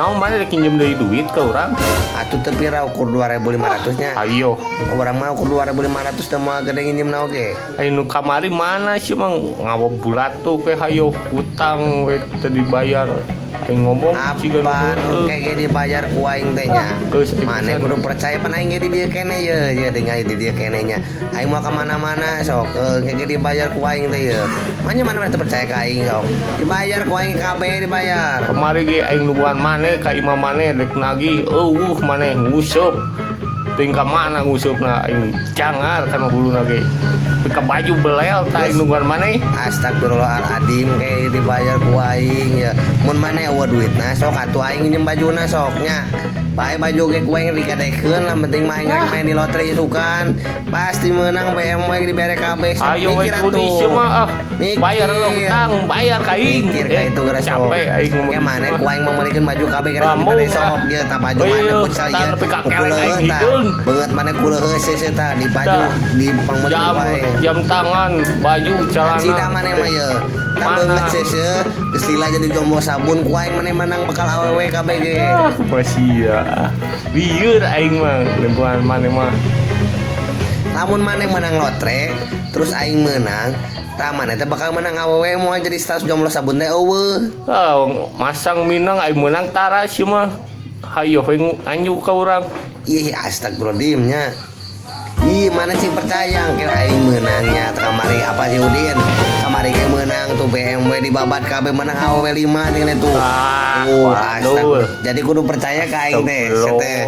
Naon mana rek pinjem deui duit ke urang? Atuh teu pira ukur 2.500 nya. Ayo. Orang mah ukur 2.500 teh mah gede nginjem na oge. Anu kamari mana sih mang ngawo bulat tuh ke hayo utang we teu dibayar. Kayak ngomong Apa nu kayak dibayar ku aing teh nya. Geus Mane kudu percaya pan aing ge di dieu keneh ye tinggal di dieu keneh nya. Aing mau ka mana-mana sok kayak dibayar ku aing teh ye. Manya mana teu percaya ka aing sok. Dibayar ku aing kabeh dibayar. kemari ge aing nubuhan maneh ka imam maneh rek nagih maneh ngusup tingkah mana ngusupna aing cangar kana huluna ge ka baju belel ta aing nubuhan maneh Astagfirullahaladzim kayak dibayar ku aing ya. Mun maneh eueuh duitna sok atuh aing nginjem bajuna soknya. Bae baju ge ku aing dikadekeun lah penting mah aing main di lotre isukan. Pasti menang BMW dibere kabeh. ayo we kudu mah bayar utang bayar ka aing Mikir ka itu geus capek aing ngomong ge maneh ku aing meulikeun baju kabeh gara dibere sok ieu tah baju maneh pucal ieu. tapi ka kelek aing hideung Beungeut maneh ku leuheus teh tah di baju di pangmeureun bae. jam tangan baju celana Cida maneh mah ye. Tah beungeut seuseut geus lila jadi jombo sabun ku aing maneh menang bekal awewe kabeh ge. Masia lieur aing mah lembuhan maneh mah Lamun maneh menang lotre terus aing menang, tah maneh teh bakal menang awewe moal jadi status jomblo sabun teh eueuh. masang minang aing menang tara sih mah hayo we anju ka urang Ih astagfirullahaladzim nya. Ih mana sih percaya kira aing menangnya kamari apa sih Udin? Kamari ge menang tuh BMW dibabat kabeh menang awewe 5 tinggal itu. waduh. Jadi kudu percaya ka aing teh.